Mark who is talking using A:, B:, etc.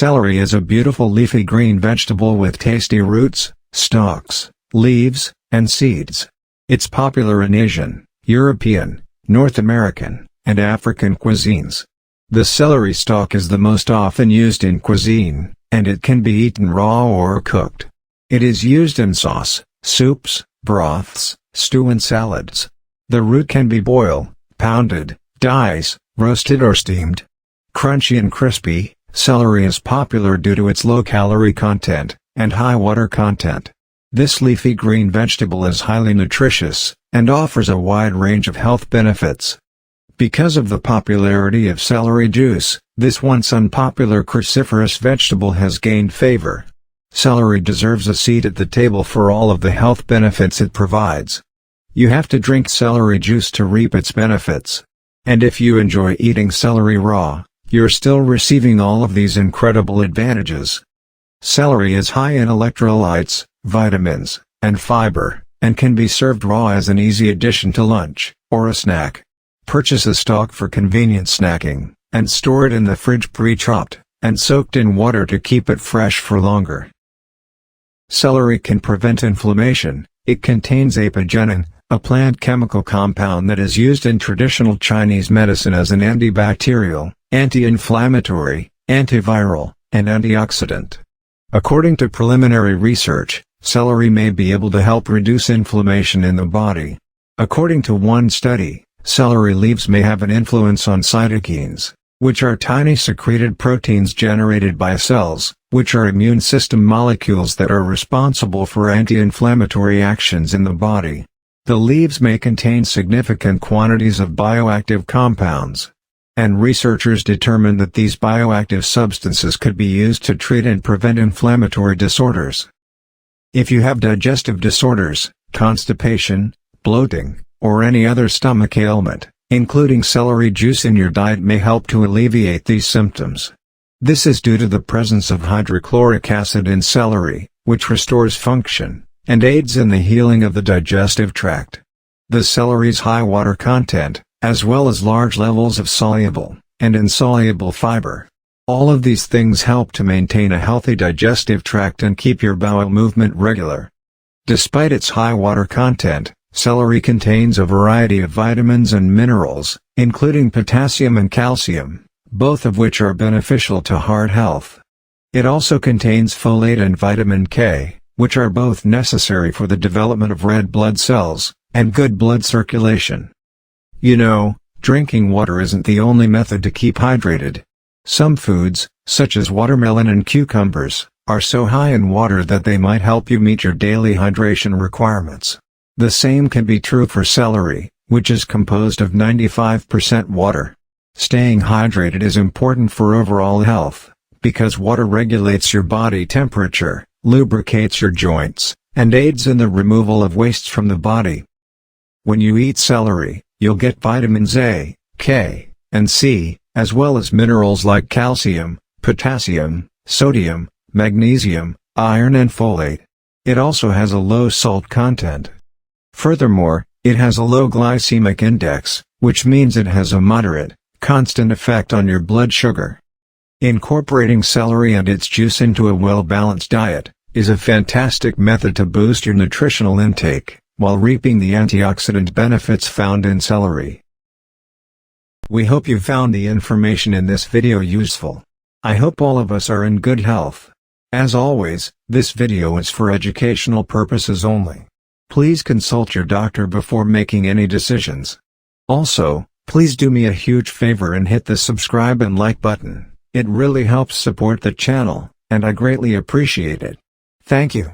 A: Celery is a beautiful leafy green vegetable with tasty roots, stalks, leaves, and seeds. It's popular in Asian, European, North American, and African cuisines. The celery stalk is the most often used in cuisine, and it can be eaten raw or cooked. It is used in sauce, soups, broths, stew and salads. The root can be boiled, pounded, diced, roasted or steamed. Crunchy and crispy, celery is popular due to its low-calorie content, and high water content. This leafy green vegetable is highly nutritious, and offers a wide range of health benefits. Because of the popularity of celery juice, this once unpopular cruciferous vegetable has gained favor. Celery deserves a seat at the table for all of the health benefits it provides. You have to drink celery juice to reap its benefits. And if you enjoy eating celery raw, you're still receiving all of these incredible advantages. Celery is high in electrolytes, vitamins, and fiber, and can be served raw as an easy addition to lunch, or a snack. Purchase a stalk for convenient snacking, and store it in the fridge pre-chopped, and soaked in water to keep it fresh for longer. Celery can prevent inflammation. It contains apigenin, a plant chemical compound that is used in traditional Chinese medicine as an antibacterial, anti-inflammatory, antiviral, and antioxidant. According to preliminary research, celery may be able to help reduce inflammation in the body. According to one study, celery leaves may have an influence on cytokines, which are tiny secreted proteins generated by cells, which are immune system molecules that are responsible for anti-inflammatory actions in the body. The leaves may contain significant quantities of bioactive compounds, and researchers determined that these bioactive substances could be used to treat and prevent inflammatory disorders. If you have digestive disorders, constipation, bloating, or any other stomach ailment, including celery juice in your diet may help to alleviate these symptoms. This is due to the presence of hydrochloric acid in celery, which restores function, and aids in the healing of the digestive tract. The celery's high water content, as well as large levels of soluble and insoluble fiber. All of these things help to maintain a healthy digestive tract and keep your bowel movement regular. Despite its high water content, celery contains a variety of vitamins and minerals, including potassium and calcium, both of which are beneficial to heart health. It also contains folate and vitamin K, which are both necessary for the development of red blood cells, and good blood circulation. You know, drinking water isn't the only method to keep hydrated. Some foods, such as watermelon and cucumbers, are so high in water that they might help you meet your daily hydration requirements. The same can be true for celery, which is composed of 95% water. Staying hydrated is important for overall health, because water regulates your body temperature, lubricates your joints, and aids in the removal of wastes from the body. When you eat celery, you'll get vitamins A, K, and C, as well as minerals like calcium, potassium, sodium, magnesium, iron and folate. It also has a low salt content. Furthermore, it has a low glycemic index, which means it has a moderate, constant effect on your blood sugar. Incorporating celery and its juice into a well-balanced diet is a fantastic method to boost your nutritional intake, while reaping the antioxidant benefits found in celery. We hope you found the information in this video useful. I hope all of us are in good health. As always, this video is for educational purposes only. Please consult your doctor before making any decisions. Also, please do me a huge favor and hit the subscribe and like button. It really helps support the channel, and I greatly appreciate it. Thank you.